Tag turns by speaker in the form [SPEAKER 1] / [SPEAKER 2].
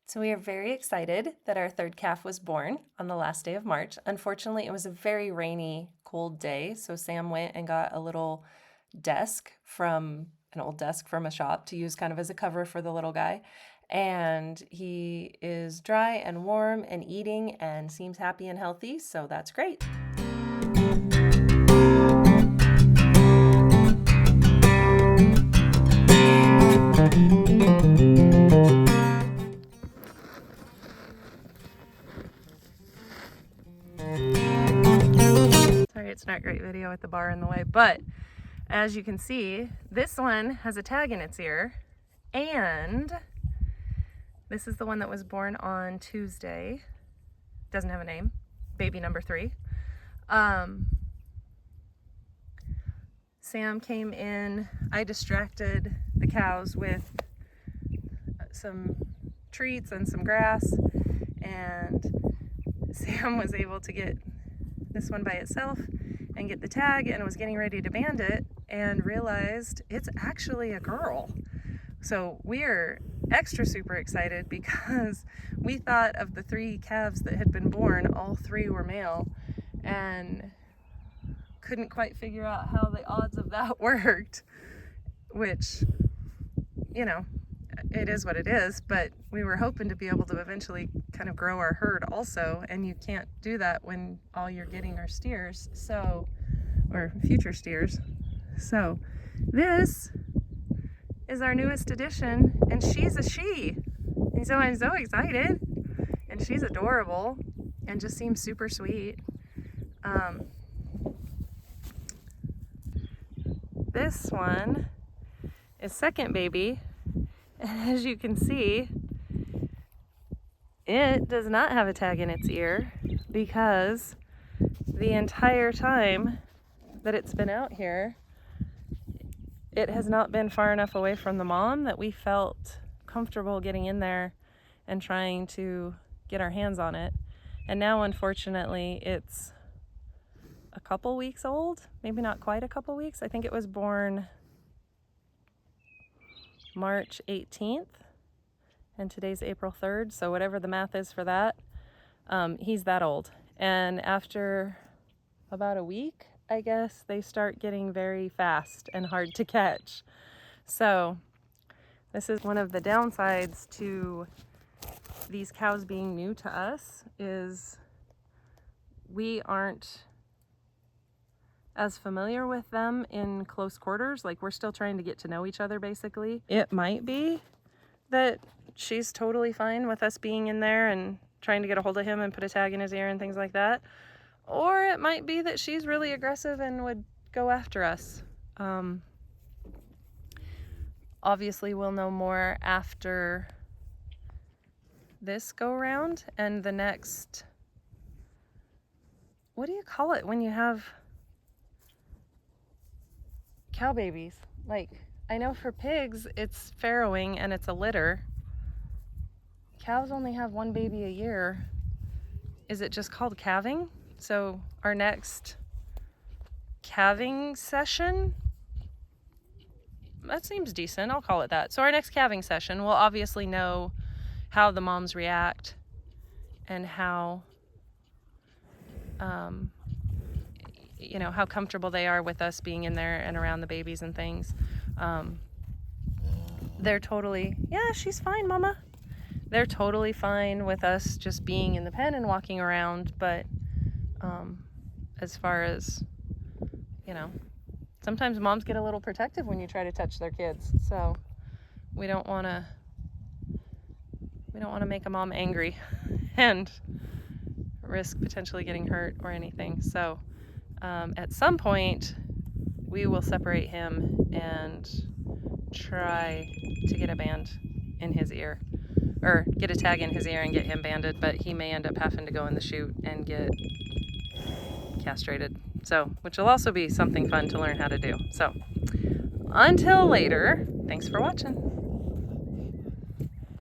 [SPEAKER 1] So we are very excited that our third calf was born on the last day of March. Unfortunately, it was a very rainy, cold day, so Sam went and got a little desk from an old desk from a shop to use kind of as a cover for the little guy. And he is dry and warm and eating and seems happy and healthy, so that's great. Sorry, it's not great video with the bar in the way, but as you can see, this one has a tag in its ear, and this is the one that was born on Tuesday. Doesn't have a name. Baby number 3. Sam came in. I distracted the cows with some treats and some grass, and Sam was able to get this one by itself and get the tag, and was getting ready to band it and realized it's actually a girl. So we're extra super excited because we thought of the 3 calves that had been born, all 3 were male, and couldn't quite figure out how the odds of that worked, which, you know, it is what it is, but we were hoping to be able to eventually kind of grow our herd also, and you can't do that when all you're getting are steers, so, or future steers. So this is our newest addition, and she's a she, and so I'm so excited, and she's adorable and just seems super sweet. This one is second baby, and as you can see, it does not have a tag in its ear because the entire time that it's been out here, it has not been far enough away from the mom that we felt comfortable getting in there and trying to get our hands on it. And now, unfortunately, it's a couple weeks old, maybe not quite a couple weeks. I think it was born March 18th, and today's April 3rd, so whatever the math is for that, he's that old. And after about a week, I guess, they start getting very fast and hard to catch. So this is one of the downsides to these cows being new to us, is we aren't as familiar with them in close quarters. Like, we're still trying to get to know each other, basically. It might be that she's totally fine with us being in there and trying to get a hold of him and put a tag in his ear and things like that. Or it might be that she's really aggressive and would go after us. Obviously, we'll know more after this go round and the next, what do you call it when you have cow babies? Like, I know for pigs it's farrowing and it's a litter. Cows only have 1 baby a year. Is it just called calving? So our next calving session, that seems decent, I'll call it that. So our next calving session, we'll obviously know how the moms react and how you know, how comfortable they are with us being in there and around the babies and things. They're totally, yeah, she's fine, mama. They're totally fine with us just being in the pen and walking around, but as far as, you know, sometimes moms get a little protective when you try to touch their kids, so we don't want to make a mom angry and risk potentially getting hurt or anything. So at some point we will separate him and try to get a band in his ear, or get a tag in his ear and get him banded, but he may end up having to go in the chute and get castrated, so, which will also be something fun to learn how to do. So until later, thanks for watching.